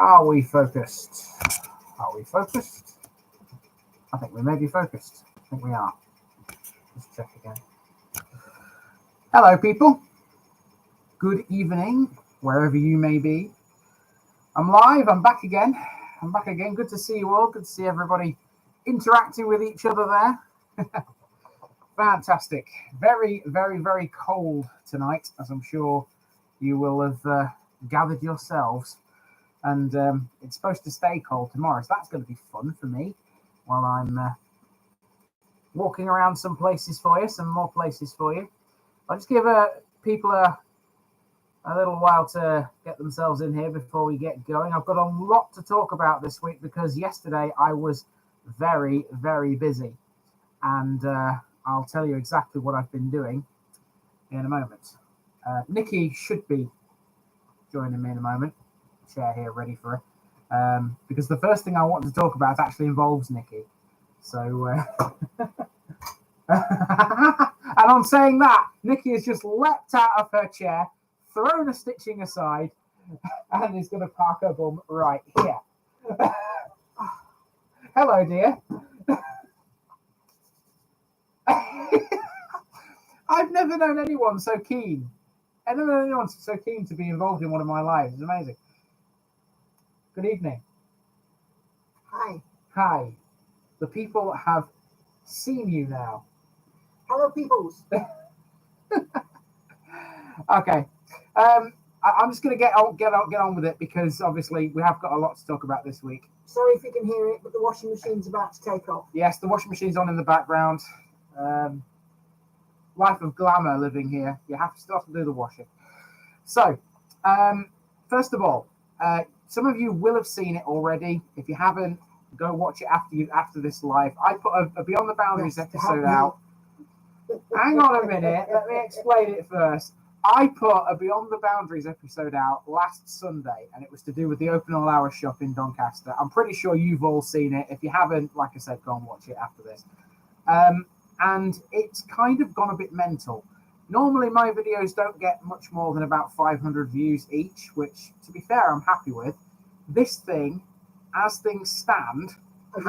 Are we focused? Are we focused? I think we may be focused. I think we are. Let's check again. Hello, people. Good evening, wherever you may be. I'm live. I'm back again. Good to see you all. Good to see everybody interacting with each other there. Fantastic. Very, very, very cold tonight, as I'm sure you will have gathered yourselves. And it's supposed to stay cold tomorrow, so that's going to be fun for me while I'm walking around some places for you, some more places for you. I'll just give people a little while to get themselves in here before we get going. I've got a lot to talk about this week because yesterday I was very, very busy. And I'll tell you exactly what I've been doing in a moment. Nikki should be joining me in a moment. Chair here ready for her. Because the first thing I want to talk about actually involves Nikki. So, and on saying that, Nikki has just leapt out of her chair, thrown a stitching aside, and is going to park her bum right here. Hello, dear. I've never known anyone so keen. I've never known anyone so keen to be involved in one of my lives. It's amazing. Good evening. Hi. Hi. The people have seen you now. Hello, peoples. Okay. I'm just going to get on with it because obviously we have got a lot to talk about this week. Sorry if you can hear it, but the washing machine's about to take off. Yes, the washing machine's on in the background. Life of glamour living here. You have to start to do the washing. So, first of all, some of you will have seen it already. If you haven't, go watch it after this live. I put a Beyond the Boundaries episode out. Hang on a minute. Let me explain it first. I put a Beyond the Boundaries episode out last Sunday, and it was to do with the Open All Hour shop in Doncaster. I'm pretty sure you've all seen it. If you haven't, like I said, go and watch it after this. And it's kind of gone a bit mental. Normally, my videos don't get much more than about 500 views each, which, to be fair, I'm happy with. This thing, as things stand,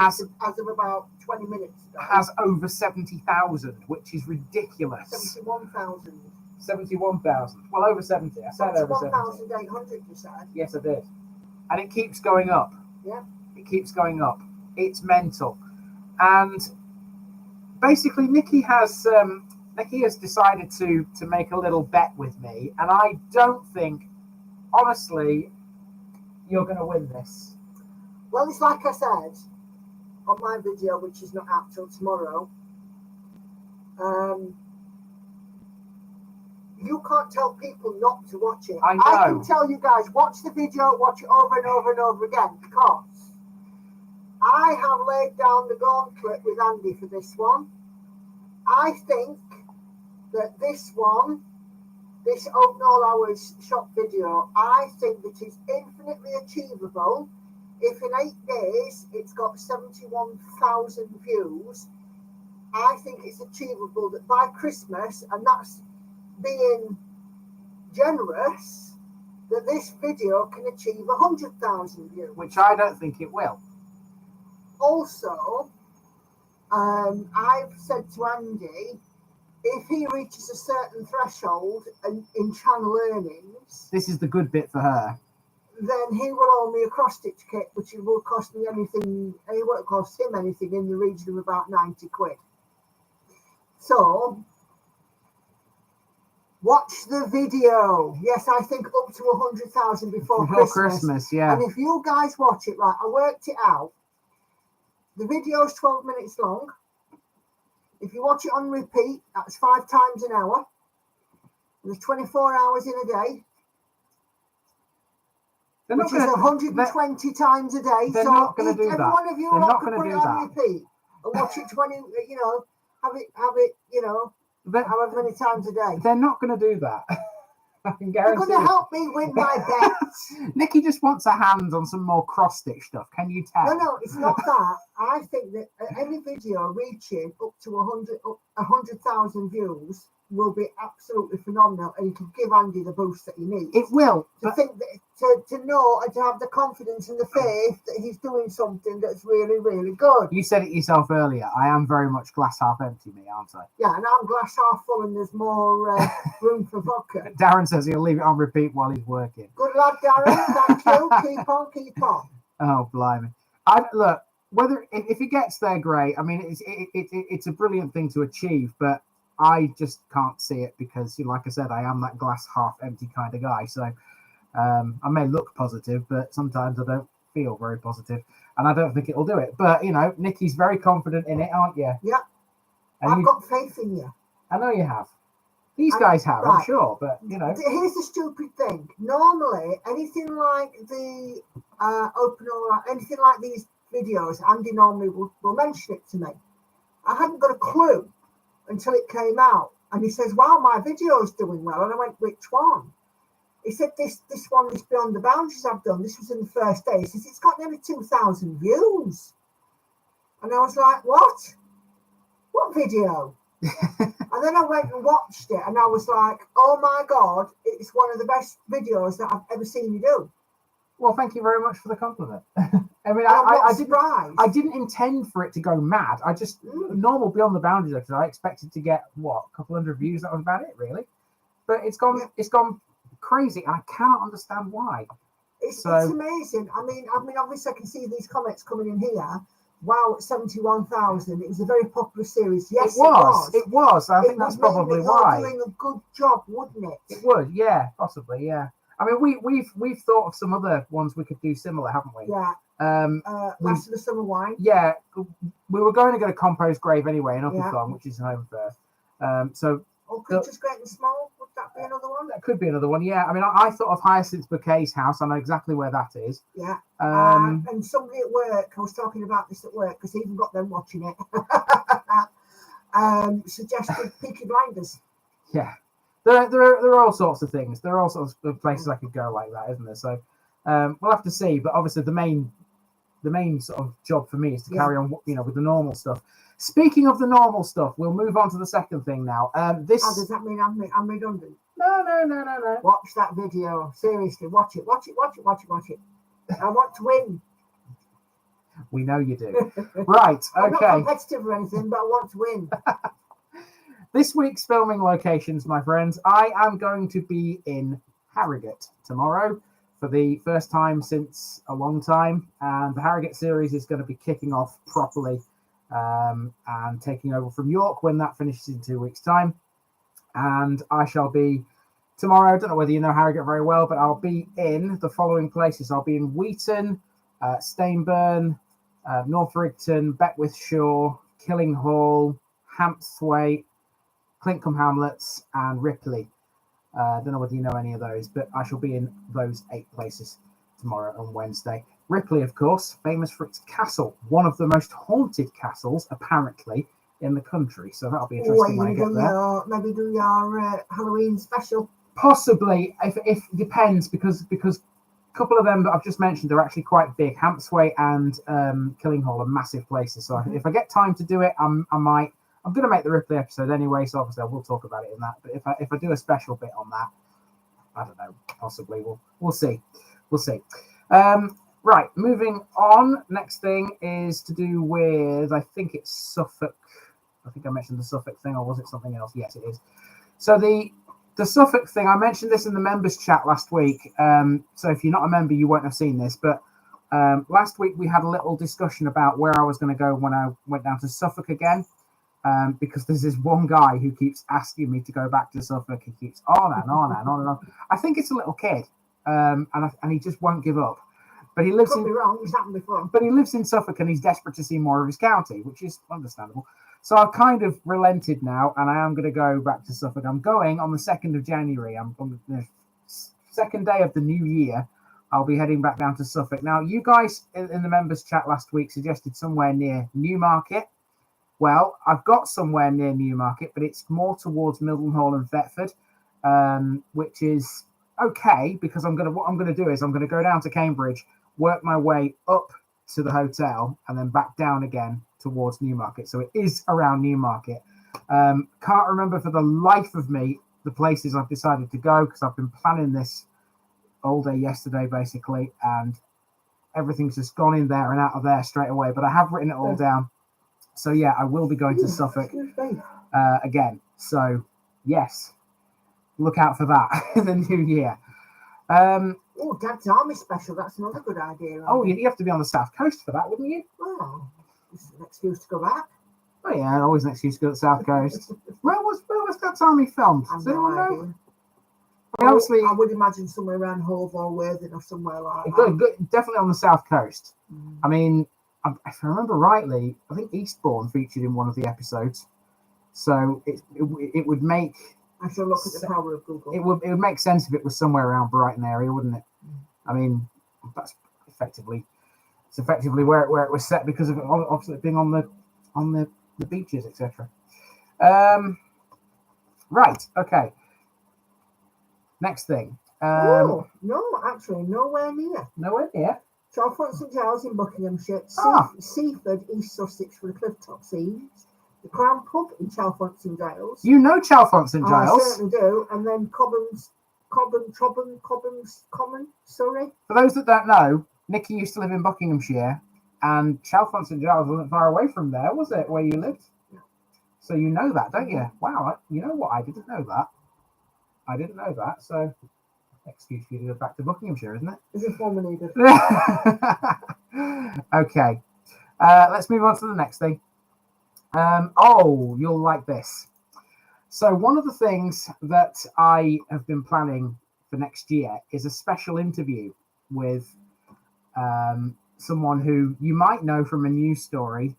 as of about 20 minutes ago, has over 70,000, which is ridiculous. 71,000. 71,000. Well, over 70. I said over 70. 71,800, you said. Yes, I did. And it keeps going up. Yeah. It keeps going up. It's mental. And basically, Nikki has decided to make a little bet with me, and I don't think, honestly, you're going to win this. Well, it's like I said on my video, which is not out till tomorrow. You can't tell people not to watch it. I know. I can tell you guys, watch the video, watch it over and over and over again, because I have laid down the gauntlet with Andy for this one. I think that this one, this Open All Hours shop video, I think that is infinitely achievable. If in 8 days it's got 71,000 views, I think it's achievable that by Christmas, and that's being generous, that this video can achieve 100,000 views. Which I don't think it will. Also, I've said to Andy, if he reaches a certain threshold in channel earnings, this is the good bit for her, then he will owe me a cross-stitch kit, which it will cost me anything, it won't cost him anything in the region of about 90 quid. So, watch the video. Yes, I think up to 100,000 before Christmas. Yeah. And if you guys watch it, right, I worked it out. The video is 12 minutes long. If you watch it on repeat, that's 5 times an hour. There's 24 hours in a day. Which is 120 times a day. They're so not going to do every that. One of you they're lot not could going to put do it on that. repeat and watch it 20, have it, however many times a day. They're not going to do that. I can guarantee. You're going to help me win my bet. Nikki just wants her hands on some more cross-stitch stuff. Can you tell? No, it's not that. I think that any video reaching up to 100,000 views will be absolutely phenomenal, and it'll give Andy the boost that he needs. It will. To think that, to know and to have the confidence and the faith that he's doing something that's really, really good. You said it yourself earlier. I am very much glass half empty, me, aren't I? Yeah, and I'm glass half full, and there's more room for vodka. Darren says he'll leave it on repeat while he's working. Good lad, Darren. Thank you. Keep on. Oh, blimey! Look, whether if it gets there, great. I mean, it's a brilliant thing to achieve, but I just can't see it because, like I said, I am that glass half empty kind of guy. So I may look positive, but sometimes I don't feel very positive, and I don't think it'll do it. But Nikki's very confident in it, aren't you? Yeah. And I've got faith in you. I know you have. These guys have, right. I'm sure, but Here's the stupid thing. Normally, anything like the open or anything like these videos, Andy normally will mention it to me. I hadn't got a clue until it came out, and he says, "Wow, my video's doing well." And I went, "Which one?" He said, "This one, this Beyond the Boundaries I've done. This was in the first day." He says, "It's got nearly 2,000 views," and I was like, "What? What video?" And then I went and watched it, and I was like, "Oh my God, it's one of the best videos that I've ever seen you do." Well, thank you very much for the compliment. I mean, I didn't intend for it to go mad. I just normal Beyond the Boundaries episode. I expected to get a couple hundred views. That was about it, really. But it's gone crazy. I cannot understand why. It's amazing. I mean, obviously, I can see these comments coming in here. Wow, 71,000. It was a very popular series. Yes, it was. I think that's probably why. You're doing a good job, wouldn't it? It would, yeah, possibly, yeah. I mean, we've thought of some other ones we could do similar, haven't we? Yeah. Last of the Summer Wine. Yeah, we were going to get a compost grave anyway in Upperthorne, which is home first. So. Or Creatures Great and Small. Would that be another one? That could be another one. Yeah. I mean, I thought of Hyacinth Bouquet's house. I know exactly where that is. Yeah. And somebody at work, I was talking about this at work because I even got them watching it. Suggested Peaky Blinders. Yeah. There are all sorts of things. There are all sorts of places I could go like that, isn't there? So we'll have to see. But obviously, the main sort of job for me is to carry on, with the normal stuff. Speaking of the normal stuff, we'll move on to the second thing now. Does that mean I'm redundant? No. Watch that video. Seriously, watch it. I want to win. We know you do. Right, okay. I'm not competitive or anything, but I want to win. This week's filming locations, my friends. I am going to be in Harrogate tomorrow for the first time since a long time. And the Harrogate series is going to be kicking off properly and taking over from York when that finishes in 2 weeks' time. And I shall be tomorrow. I don't know whether you know Harrogate very well, but I'll be in the following places. I'll be in Wheaton, Stainburn, North Rigton, Beckwith Shaw, Killinghall, Hampthwaite, Clincombe Hamlets, and Ripley. I don't know whether you know any of those, but I shall be in those 8 places tomorrow and Wednesday. Ripley, of course, famous for its castle, one of the most haunted castles, apparently, in the country. So that'll be interesting when I get there. Maybe do your Halloween special. Possibly, if depends, because a couple of them that I've just mentioned are actually quite big. Hampthwaite and Killinghall are massive places. So if I get time to do it, I might. I'm going to make the Ripley episode anyway, so obviously I will talk about it in that. But if I do a special bit on that, I don't know. Possibly we'll see. Right, moving on. Next thing is to do with, I think it's Suffolk. I think I mentioned the Suffolk thing, or was it something else? Yes, it is. So the Suffolk thing, I mentioned this in the members chat last week. So if you're not a member, you won't have seen this. But last week we had a little discussion about where I was going to go when I went down to Suffolk again. Because there's this one guy who keeps asking me to go back to Suffolk. He keeps on and on and on and on. I think it's a little kid, and he just won't give up. But he lives Could be wrong. It's happened before. But he lives in Suffolk, and he's desperate to see more of his county, which is understandable. So I've kind of relented now, and I am going to go back to Suffolk. I'm going on the 2nd of January. I'm on the second day of the new year. I'll be heading back down to Suffolk. Now, you guys in the members chat last week suggested somewhere near Newmarket. Well, I've got somewhere near Newmarket, but it's more towards Mildenhall and Thetford, which is okay because what I'm going to do is I'm going to go down to Cambridge, work my way up to the hotel, and then back down again towards Newmarket. So it is around Newmarket. Can't remember for the life of me the places I've decided to go because I've been planning this all day yesterday, basically, and everything's just gone in there and out of there straight away. But I have written it all down. So, yeah, I will be going to Suffolk again. So, yes, look out for that in the new year. Oh, Dad's Army Special. That's another good idea. Oh, you'd have to be on the south coast for that, wouldn't you? Well, this is an excuse to go back. Oh, yeah, always an excuse to go to the south coast. Where was Dad's Army filmed? I've Does no anyone know? idea. I mean, obviously, I would imagine somewhere around Hove or Worthing or somewhere like that. definitely on the south coast. I mean, if I remember rightly, I think Eastbourne featured in one of the episodes. So it would make. I shall look at the power of Google. It would make sense if it was somewhere around Brighton area, wouldn't it? I mean, that's effectively where it was set because of it obviously being on the beaches, etc. Right. Okay. Next thing. No, actually, nowhere near. Nowhere near. Chalfont St Giles in Buckinghamshire, Seaford, East Sussex for the Clifftop Scenes, the Crown Pub in Chalfont St Giles. You know Chalfont St Giles. I certainly do. And then Cobham, Surrey. For those that don't know, Nikki used to live in Buckinghamshire, and Chalfont St Giles wasn't far away from there, was it, where you lived? Yeah. So you know that, don't you? Wow, you know what? I didn't know that. So, excuse me to go back to Buckinghamshire, isn't it? As if one were needed. Okay. Let's move on to the next thing. You'll like this. So one of the things that I have been planning for next year is a special interview with someone who you might know from a news story.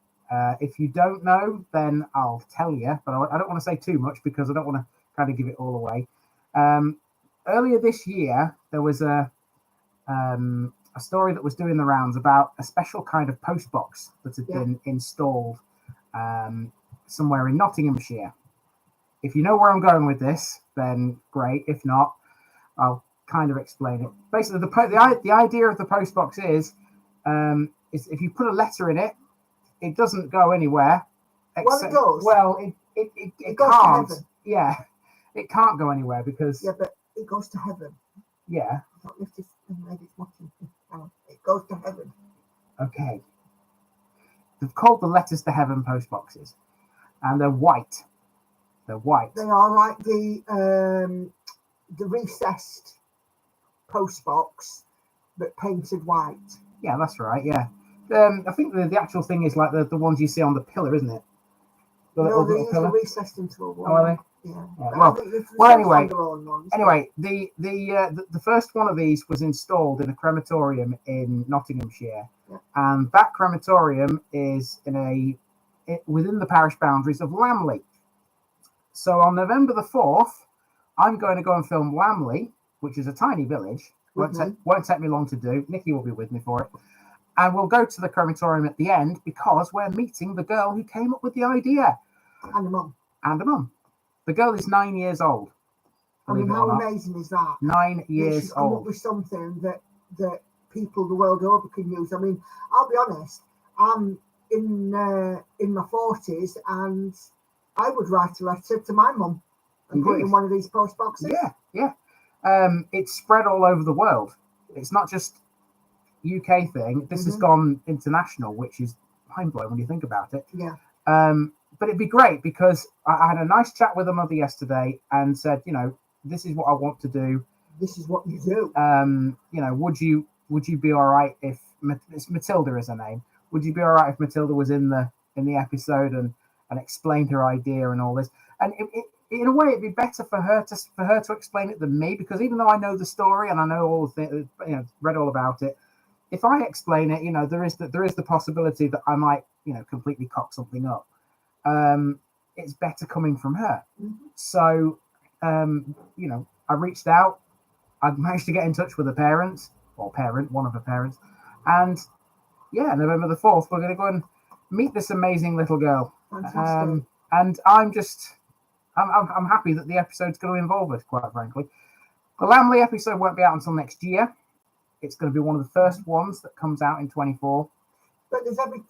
If you don't know, then I'll tell you, but I don't want to say too much because I don't want to kind of give it all away. Earlier this year, there was a story that was doing the rounds about a special kind of post box that had been installed somewhere in Nottinghamshire. If you know where I'm going with this, then great. If not, I'll kind of explain it. Basically, the idea of the post box is if you put a letter in it, it doesn't go anywhere. Well, it does. Well, it goes can't. to heaven. Yeah, it can't go anywhere because. Yeah, but it goes to heaven. Yeah. It goes to heaven. Okay. They've called the letters to heaven post boxes, and they're white. They're white. They are like the recessed post box, but painted white. Yeah, that's right. Yeah. I think the actual thing is like the ones you see on the pillar, isn't it? No, they're usually recessed into a wall. Oh, are they? Yeah. Anyway, the first one of these was installed in a crematorium in Nottinghamshire, and that crematorium is within the parish boundaries of Lamley. So on November the 4th, I'm going to go and film Lamley, which is a tiny village. Won't take me long to do. Nikki will be with me for it. And we'll go to the crematorium at the end because we're meeting the girl who came up with the idea. And a mum. The girl is 9 years old. I mean, how amazing is that? 9 years she's come old. up with something that people the world over can use. I mean, I'll be honest, I'm in my 40s and I would write a letter to my mum and put it in one of these post boxes. Yeah. It's spread all over the world. It's not just UK thing. This has gone international, which is mind-blowing when you think about it. Yeah. But it'd be great because I had a nice chat with her mother yesterday and said, this is what I want to do. This is what you do. Would you be all right if Matilda is her name? Would you be all right if Matilda was in the episode and explained her idea and all this? And in a way, it'd be better for her to explain it than me, because even though I know the story and I know all the things, read all about it, if I explain it, there is the possibility that I might, completely cock something up. It's better coming from her. So, I reached out. I managed to get in touch with one of her parents, and November the 4th, we're going to go and meet this amazing little girl. Fantastic. And I'm happy that the episode's going to involve us, quite frankly. The Lamley episode won't be out until next year. It's going to be one of the first ones that comes out in 24. But there's every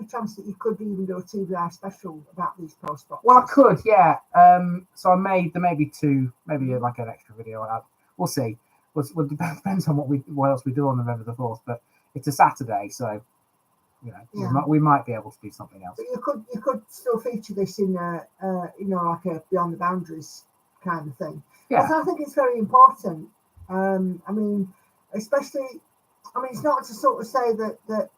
chance that you could even do a TBI special about these post boxes. Well, I could, yeah. So there may be two, maybe like an extra video. We'll see. Well, depends on what else we do on November the 4th. But it's a Saturday, so we might be able to do something else. But you could still feature this in like a Beyond the Boundaries kind of thing. Yeah. Because I think it's very important. Especially, it's not to sort of say that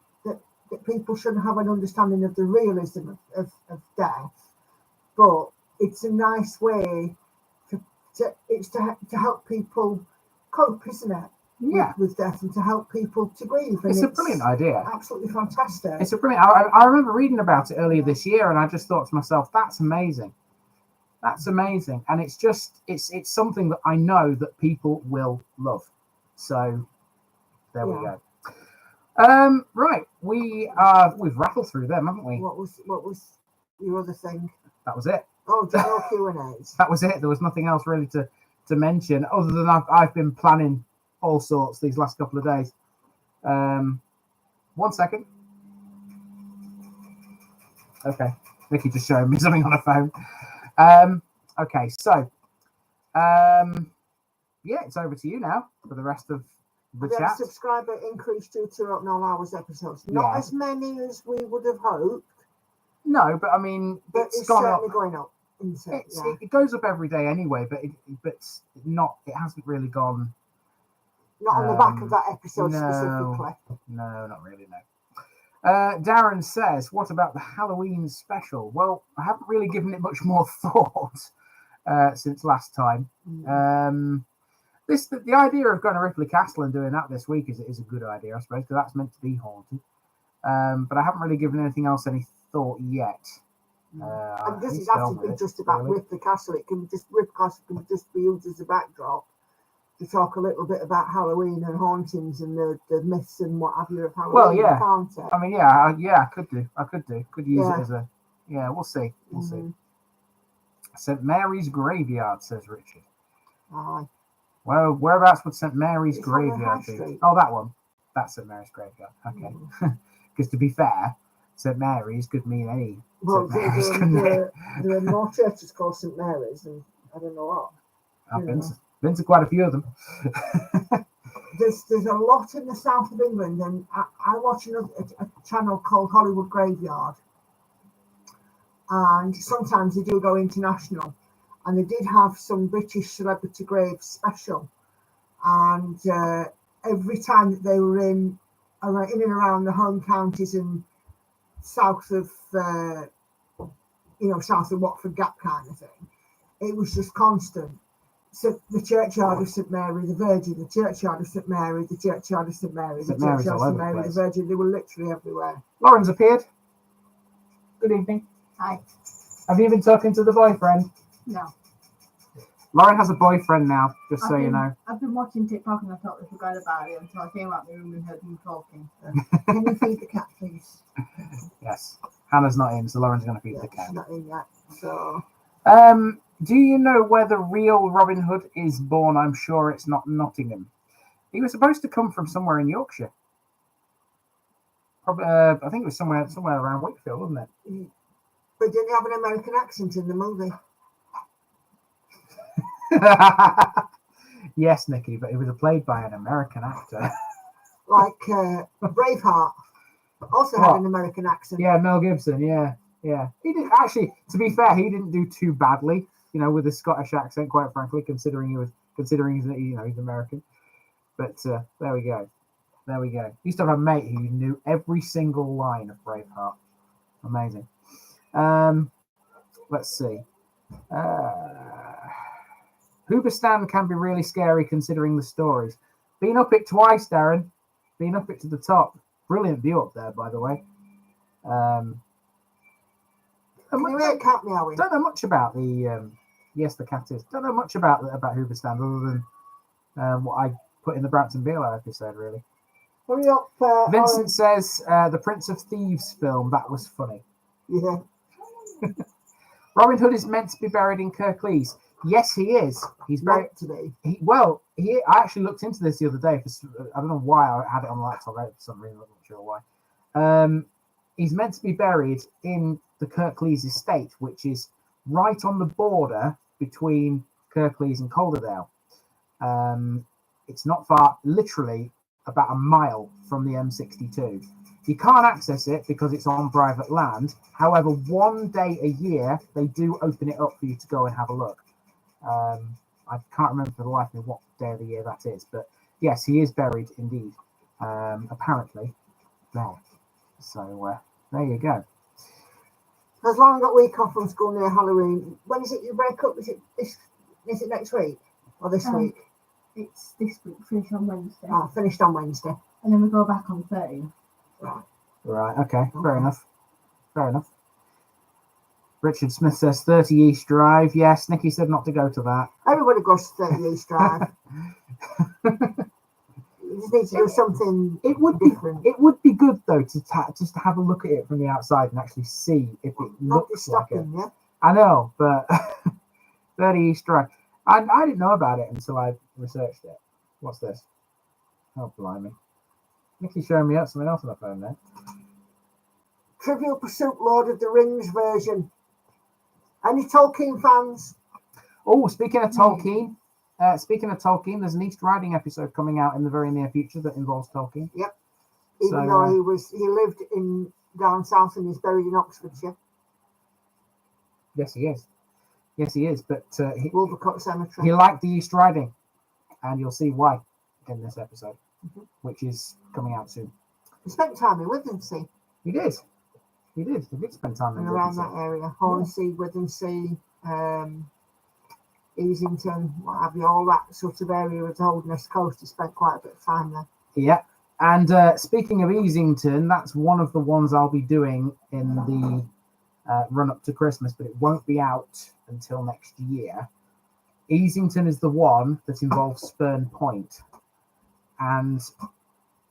people shouldn't have an understanding of the realism of death, but it's a nice way to help people cope, isn't it? Yeah. With death, and to help people to grieve. And it's a brilliant idea. Absolutely fantastic. It's a brilliant. I remember reading about it earlier this year, and I just thought to myself, "That's amazing. That's amazing." And it's it's something that I know that people will love. So there we go. Right, we've rattled through them, haven't we? What was your other thing? That was it. Oh, general Q&As. That was it. There was nothing else really to mention, other than I've been planning all sorts these last couple of days. 1 second. Okay, Vicky just showing me something on her phone. Okay, so it's over to you now for the rest of the chat. Subscriber increased due to Open Hours episodes. Not as many as we would have hoped. No, but it's gone certainly up. Going up. It goes up every day anyway, but it hasn't really gone. Not on the back of that episode specifically. No, not really. No. Darren says, "What about the Halloween special?" Well, I haven't really given it much more thought since last time. The idea of going to Ripley Castle and doing that this week is a good idea, I suppose, because that's meant to be haunted. But I haven't really given anything else any thought yet. And this is actually just about Ripley Castle. Ripley Castle can just be used as a backdrop to talk a little bit about Halloween and hauntings and the myths and what have you of Halloween. Well, yeah. Can't it? I could do. Could use it as a. Yeah, we'll see. See. St. Mary's Graveyard, says Richard. Aye. Well, whereabouts would St. Mary's Graveyard be? Oh, that one. That's St. Mary's Graveyard. Okay. Because to be fair, St. Mary's could mean any. Well, there are more churches called St. Mary's, and I don't know what. I've been to quite a few of them. There's a lot in the south of England, and I watch a channel called Hollywood Graveyard, and sometimes they do go international, and they did have some British celebrity graves special, and every time that they were in and around the home counties and south of south of Watford Gap kind of thing, it was just constant. So the churchyard of St. Mary the Virgin, the churchyard of St. Mary, the churchyard of St. Mary, the churchyard of St. Mary the Virgin. They were literally everywhere. Lauren's appeared. Good evening. Hi. Have you been talking to the boyfriend? No. Lauren has a boyfriend now, just so you know. I've been watching TikTok and I totally forgot about it until I came out of the room and heard you talking. So. Can you feed the cat, please? Yes. Hannah's not in, so Lauren's going to feed the cat. She's not in yet. So. Do you know where the real Robin Hood is born? I'm sure it's not Nottingham. He was supposed to come from somewhere in Yorkshire. Probably, I think it was somewhere around Wakefield, wasn't it? But didn't he have an American accent in the movie? Yes, Nikki, but he was played by an American actor. Like Braveheart. Also had an American accent. Yeah, Mel Gibson, yeah. He did actually, to be fair, he didn't do too badly, with a Scottish accent, quite frankly, considering he's American. But there we go. He used to have a mate who knew every single line of Braveheart. Amazing. Let's see. Hoobastand can be really scary considering the stories. Been up it twice, Darren. Been up it to the top. Brilliant view up there, by the way. Can you hear cat meowing? Don't know much about the. Yes, the cat is. Don't know much about Hoobastand other than what I put in the Brampton Beale episode, really. Hurry up. Vincent says the Prince of Thieves film, that was funny. Yeah. Robin Hood is meant to be buried in Kirklees. Yes, he is. He's buried today. I actually looked into this the other day. I don't know why I had it on the laptop for some reason. I'm not sure why. he's meant to be buried in the Kirklees estate, which is right on the border between Kirklees and Calderdale. It's not far, literally about a mile from the M62. You can't access it because it's on private land. However, one day a year, they do open it up for you to go and have a look. I can't remember for the life of me what day of the year that is, but yes, he is buried indeed, apparently, there. So there you go. As long as I got a week off from school near Halloween. When is it you break up? Is it next week or this week? It's this week, finished on Wednesday. Oh, finished on Wednesday. And then we go back on 30th. Right, okay, fair enough. Richard Smith says 30 East Drive. Yes, Nicky said not to go to that. Everybody goes to 30 East Drive. You just need to do something different. It would be good though just to have a look at it from the outside and actually see if it looks like it. Yeah? I know, but 30 East Drive. I didn't know about it until I researched it. What's this? Oh, blimey. Nicky's showing me out something else on the phone there. Trivial Pursuit Lord of the Rings version. Any Tolkien fans? Oh, speaking of Tolkien, there's an East Riding episode coming out in the very near future that involves Tolkien. Yep. Even though he lived in down south and he's buried in Oxfordshire. Yes, he is. But Wolvercut Cemetery. he liked the East Riding, and you'll see why in this episode, which is coming out soon. He spent time in Withensea. He did spend time in around that area. Hornsey, Withensea, Easington, what have you, all that sort of area of the Holderness Coast. He spent quite a bit of time there. Yeah. And speaking of Easington, that's one of the ones I'll be doing in the run up to Christmas, but it won't be out until next year. Easington is the one that involves Spurn Point. And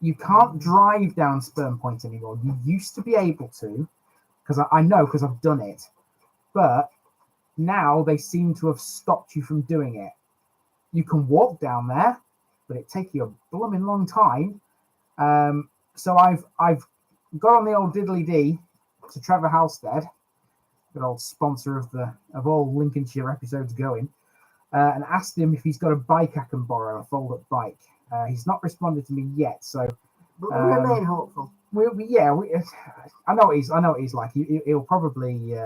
you can't drive down Spurn Point anymore. You used to be able to, because I know because I've done it. But now they seem to have stopped you from doing it. You can walk down there, but it takes you a blooming long time. So I've got on the old diddly D to Trevor Halstead, good old sponsor of all Lincolnshire episodes going, and asked him if he's got a bike I can borrow, a fold-up bike. He's not responded to me yet, so but we remain hopeful. I know what he's like. He'll probably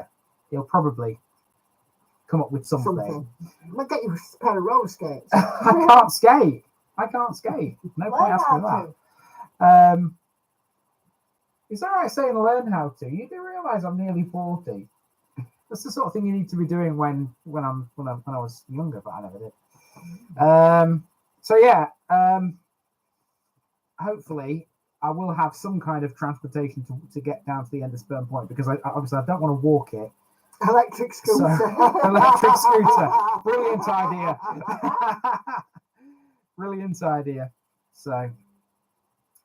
come up with something. Might get you a pair of roller skates. I can't skate. No point asking that. Is that right saying learn how to? You do realise I'm nearly 40. That's the sort of thing you need to be doing when I was younger, but I never did. So yeah, hopefully I will have some kind of transportation to get down to the end of Spurn Point, because I obviously I don't want to walk it. Electric scooter. Electric scooter. Brilliant idea. Brilliant idea. So,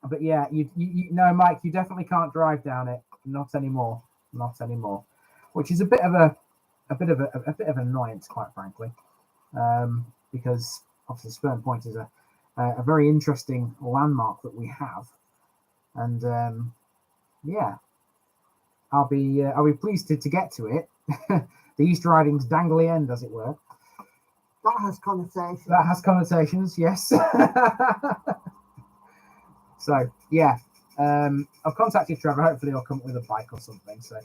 but yeah, you know, Mike, you definitely can't drive down it. Not anymore. Which is a bit of an annoyance, quite frankly, because obviously Spurn Point is a very interesting landmark that we have, and yeah, I'll be pleased to get to it. The East Riding's dangly end, as it were. That has connotations. Yes. So yeah, I've contacted Trevor. Hopefully he'll come up with a bike or something. So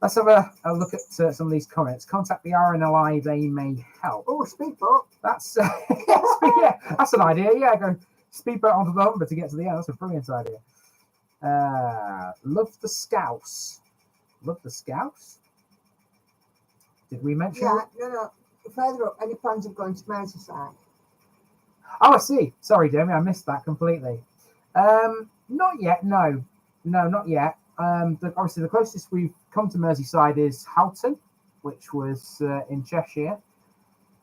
let's have a look at some of these comments. Contact the RNLI; they may help. Oh, speedboat. That's yeah, that's an idea. Yeah, go speedboat onto the Humber to get to the end. That's a brilliant idea. Love the Scouse. Did we mention? Yeah, no. Further up, any plans of going to Merseyside? Oh, I see. Sorry, Jamie, I missed that completely. Not yet. No, not yet. Obviously, the closest we've come to Merseyside is Houghton, which was in Cheshire.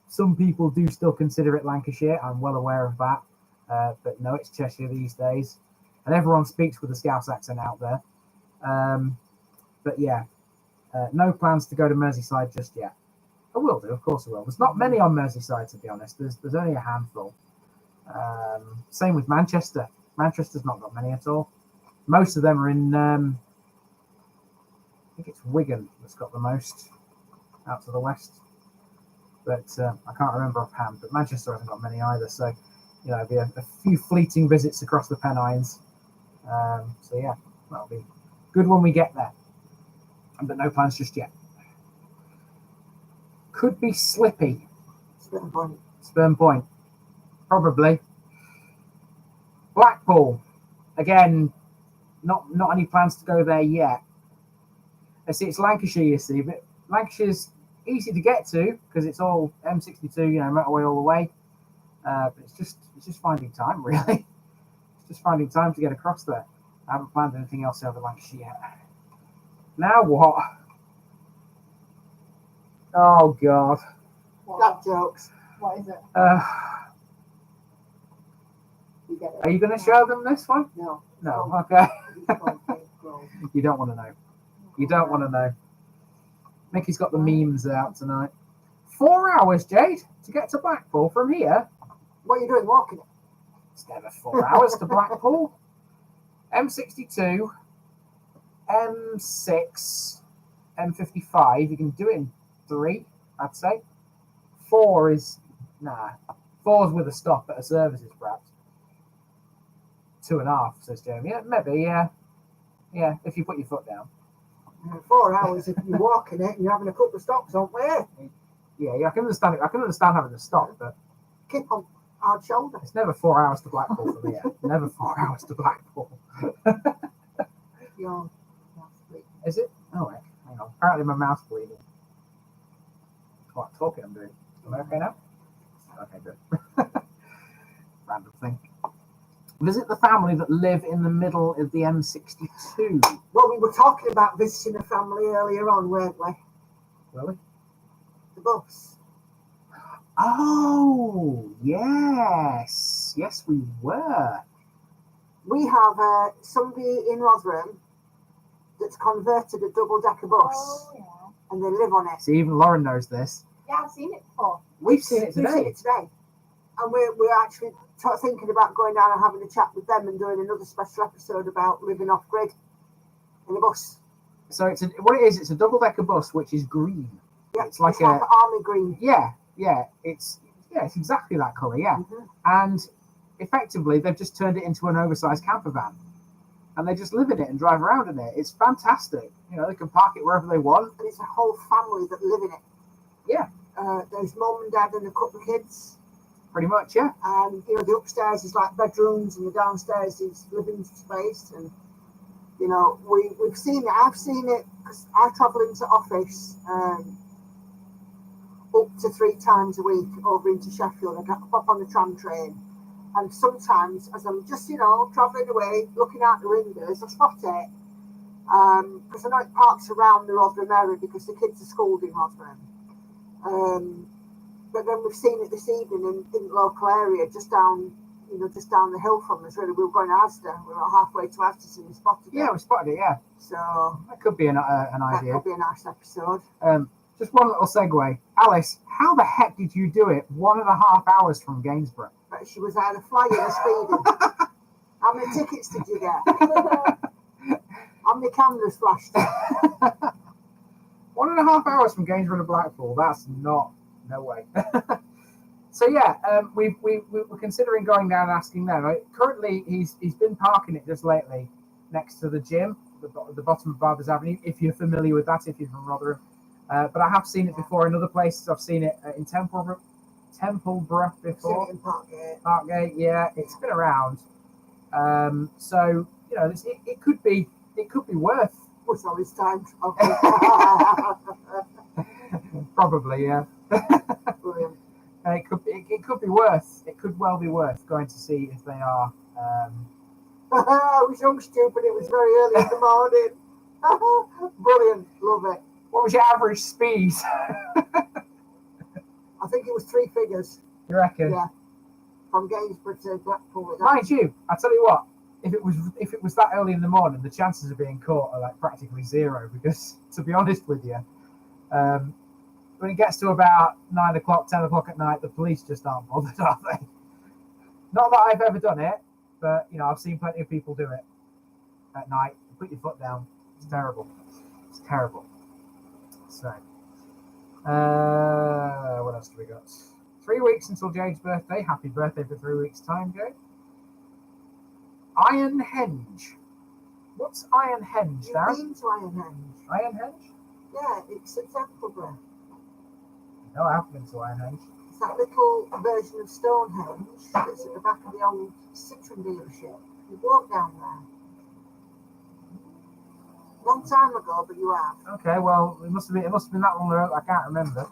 Some people do still consider it Lancashire. I'm well aware of that. But no, it's Cheshire these days. And everyone speaks with a Scouse accent out there. But yeah, no plans to go to Merseyside just yet. I will do, of course I will. There's not many on Merseyside, to be honest. There's only a handful. Same with Manchester. Manchester's not got many at all. Most of them are in think it's Wigan that's got the most out to the west. But I can't remember offhand. But Manchester hasn't got many either. So, it'll be a few fleeting visits across the Pennines. So, yeah, that'll be good when we get there. But no plans just yet. Could be Slippy. Spurn Point. Probably. Blackpool. Again, not any plans to go there yet. I see it's Lancashire, you see, but Lancashire's easy to get to because it's all M62, motorway all the way. But it's just finding time, really. It's just finding time to get across there. I haven't planned anything else over Lancashire yet. Now what? Oh God. That jokes. What is it? You get it. Are you going to show them this one? No. No. Okay. Scroll. You don't want to know. You don't want to know. Mickey's got the memes out tonight. 4 hours, Jade, to get to Blackpool from here. What are you doing walking it? It's never 4 hours to Blackpool. M62, M6, M55. You can do it in 3, I'd say. 4 is, 4's with a stop at a services, perhaps. 2.5, says Jamie. Yeah, maybe, yeah. Yeah, if you put your foot down. 4 hours if you're walking it and you're having a couple of stops, aren't we? Yeah, I can understand it. I can understand having to stop, but Keep on hard shoulder. it's never 4 hours to Blackpool from here. Never 4 hours to Blackpool. Your mouth's bleeding. Is it? Oh, wait. Hang on. Apparently my mouth's bleeding. What talking I'm doing? Am I okay now? Okay, good. Random thing. Visit the family that live in the middle of the M62. Well, we were talking about visiting a family earlier on, weren't we? Were we? The bus. Oh, yes. Yes, we were. We have somebody in Rotherham that's converted a double-decker bus, Oh, yeah. and they live on it. See, even Lauren knows this. Yeah, I've seen it before. We've seen it We've today. seen it today. And we're actually thinking about going down and having a chat with them and doing another special episode about living off-grid in a bus. So what it is, it's a double-decker bus, which is green. Yeah, It's like an army green. Yeah, it's exactly that colour, yeah. Mm-hmm. And effectively, they've just turned it into an oversized camper van. And they just live in it and drive around in it. It's fantastic. They can park it wherever they want. And it's a whole family that live in it. Yeah. There's mum and dad and a couple of kids. Pretty much, yeah. And, the upstairs is like bedrooms and the downstairs is living space. And, we've seen it. I've seen it because I travel into office up to 3 times a week over into Sheffield. I pop on the tram train. And sometimes, as I'm just, travelling away, looking out the windows, I spot it. Because I know it parks around the Rotherham area because the kids are schooled in Rotherham. But then we've seen it this evening in the local area, just down the hill from us. Really, we were going to Asda. We were halfway to Asda and we spotted it. Yeah, we spotted it, yeah. So That could be an that idea. could be a nice episode. Just one little segue. Alice, how the heck did you do it 1.5 hours from Gainsborough? But she was either flying or speeding. How many tickets did you get? How many cameras flashed? 1.5 hours from Gainsborough to Blackpool. That's no way. So yeah, we were considering going down and asking them. Currently, he's been parking it just lately next to the gym, the bottom of Barbers Avenue. If you're familiar with that, if you're from Rotherham, but I have seen it before in other places. I've seen it in Templeborough before. In Parkgate. Parkgate, yeah, it's been around. So it could be worth. What's all this time? Probably, yeah. Brilliant. It could be worth. It could well be worth going to see if they are. I was young, stupid. It was very early in the morning. Brilliant. Love it. What was your average speed? I think it was 3 figures. You reckon? Yeah. From Gainsborough to Blackpool. Mind you, I tell you what. If it was that early in the morning, the chances of being caught are like practically zero. Because to be honest with you, when it gets to about 9 o'clock, 10 o'clock at night, the police just aren't bothered, are they? Not that I've ever done it, but I've seen plenty of people do it at night. Put your foot down. It's terrible. It's terrible. So, what else do we got? 3 weeks until Jade's birthday. Happy birthday for 3 weeks' time, Jade. Ironhenge. What's Ironhenge, You've Darren? been to Ironhenge? Ironhenge? Yeah, it's at Templebury. No, I haven't been to Ironhenge. It's that little version of Stonehenge that's at the back of the old Citroen dealership. You walk down there. Long time ago, but you have. Okay, well, it must have been that long ago. I can't remember.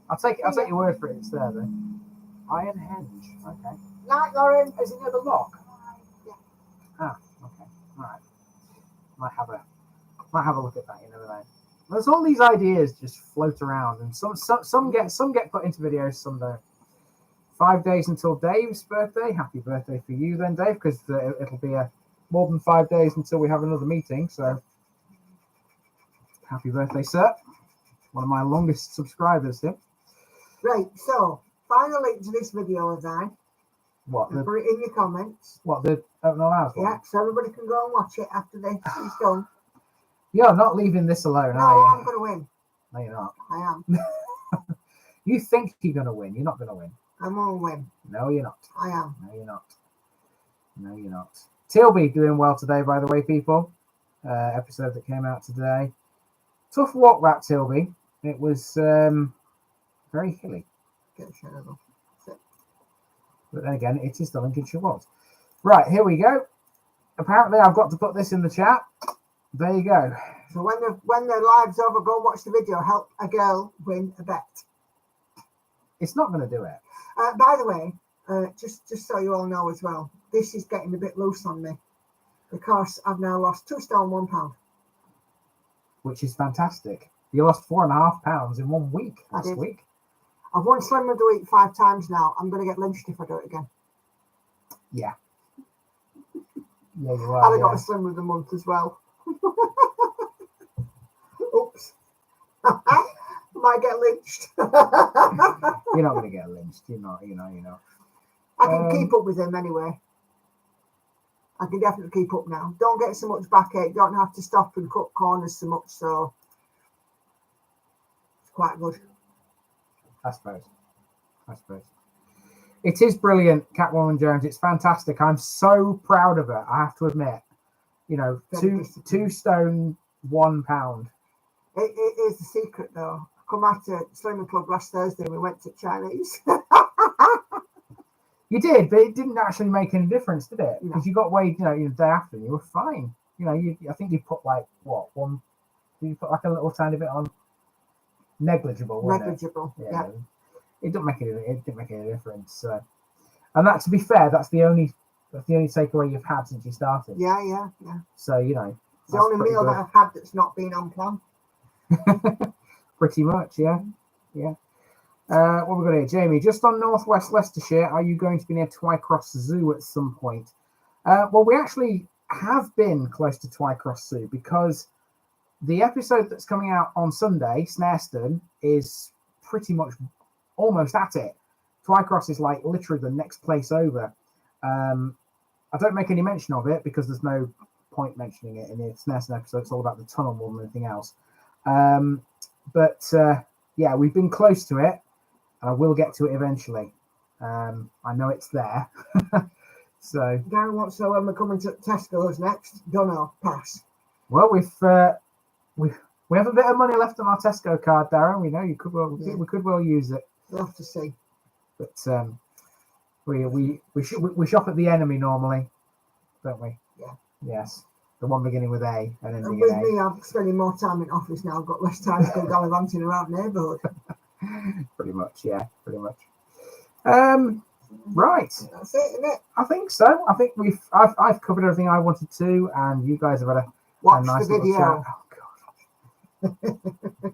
I'll take your word for it. It's there then. Ironhenge. Okay. Night, Lauren. Is it near the lock? Yeah. Ah, okay. All right. Might have a look at that. You never know. There's all these ideas just float around, and some get put into videos, some don't. 5 days until Dave's birthday. Happy birthday for you then, Dave, because it'll be more than 5 days until we have another meeting. So, happy birthday, sir. One of my longest subscribers here. Right, so final link to this video is What put it in your comments. What the Open Allows one? Yeah, so everybody can go and watch it after it's done. You're not leaving this alone, No, are you? I'm going to win. No, you're not. I am. You think you're going to win. You're not going to win. I'm going to win. No, you're not. I am. No, you're not. No, you're not. Tilby doing well today, by the way, people. Episode that came out today. Tough walk back, Tilby. It was very hilly. Get a shadow off. But then again, it is the Lincolnshire Wolds. Right, here we go. Apparently, I've got to put this in the chat. There you go. So when the live's over, go watch the video. Help a girl win a bet. It's not going to do it. By the way, just so you all know as well, this is getting a bit loose on me because I've now lost 2 stone 1 pound. Which is fantastic. You lost 4.5 pounds in 1 week last week. I've won Slim of the Week 5 times now. I'm going to get lynched if I do it again. Yeah. Yeah, you are. And I got a Slim of the Month as well. Oops. Might get lynched. You're not going to get lynched. You're not. I can keep up with him anyway. I can definitely keep up now. Don't get so much backache. Don't have to stop and cut corners so much. So it's quite good. I suppose. It is brilliant, Catwoman Jones. It's fantastic. I'm so proud of it. I have to admit. Two stone 1 pound. It is the secret though. I come out to Slimming Club last Thursday and we went to Chinese. You did, but it didn't actually make any difference, did it? No. Because you got weighed, the day after, and you were fine. I think you put like what one? Did you put like a little tiny bit on? Negligible. Negligible. Yeah. It didn't make any difference. So, and that, to be fair, that's the only takeaway you've had since you started. Yeah. So It's the only meal that I've had that's not been on plan. Pretty much, yeah. What have we got here? Jamie, just on Northwest Leicestershire, are you going to be near Twycross Zoo at some point? Well, we actually have been close to Twycross Zoo because the episode that's coming out on Sunday, Snareston, is pretty much almost at it. Twycross is like literally the next place over. I don't make any mention of it because there's no point mentioning it in the Snareston episode. It's all about the tunnel more than anything else. Yeah, we've been close to it. I will get to it eventually. I know it's there. So Darren wants to know when we're coming to Tesco's next. Don't know. Pass. Well, we have a bit of money left on our Tesco card, Darren. We know we could well use it. We'll have to see. But we shop at the Enemy normally, don't we? Yeah. Yes. The one beginning with A and ending And with in A. me, I'm spending more time in office now. I've got less time to go gallivanting around the neighbourhood. Pretty much, yeah. Pretty much. Right. That's it, isn't it? I think so. I think I've covered everything I wanted to, and you guys have had Watch a nice the little video. chat. Oh God.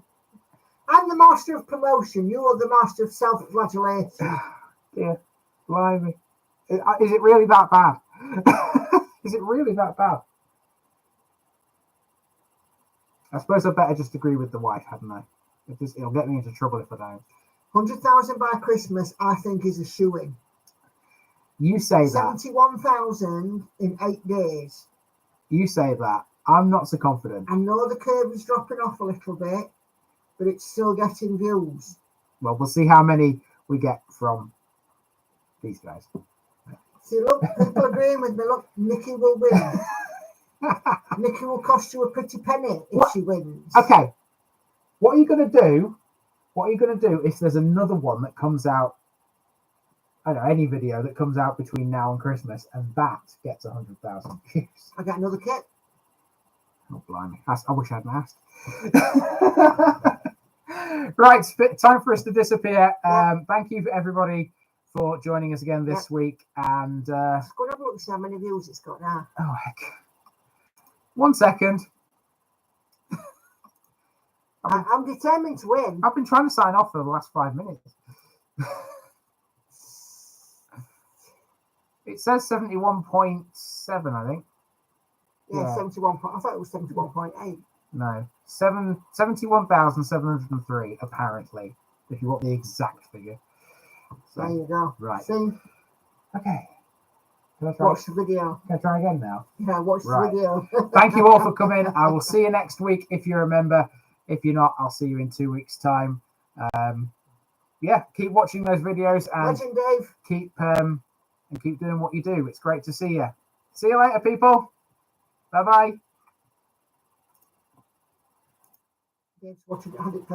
I'm the master of promotion. You are the master of self-flagellation. Yeah. Blimey. Is it really that bad? Is it really that bad? I suppose I better just agree with the wife, hadn't I? It'll get me into trouble if I don't. 100,000 by Christmas, I think, is a shoe-in. You say that. 71,000 in 8 days. You say that. I'm not so confident. I know the curve is dropping off a little bit, but it's still getting views. Well, we'll see how many we get from these guys. See, look, people agreeing with me. Look, Nikki will win. Nikki will cost you a pretty penny if she wins. Okay. What are you going to do? What are you going to do if there's another one that comes out? I don't know, any video that comes out between now and Christmas and that gets 100,000 views. I get another kit. Oh, blimey. I wish I hadn't asked. Right, time for us to disappear. Thank you, everybody, for joining us again this week. And Let's go and have a look and see how many views it's got now. oh, heck. 1 second. I'm determined to win. I've been trying to sign off for the last 5 minutes. It says 71.7, I think. Yeah, 71. I thought it was 71.8. No, 71,703 apparently. If you want the exact figure. So, There you go. Right. See, okay. Can I try? watch the video. Can I try again now? Yeah, watch Right. the video. Thank you all for coming. I will see you next week if you're a member. If you're not, I'll see you in 2 weeks' time. Yeah, keep watching those videos and Legend Dave. keep doing what you do. It's great to see you. See you later, people. Bye bye. Dave's watching it.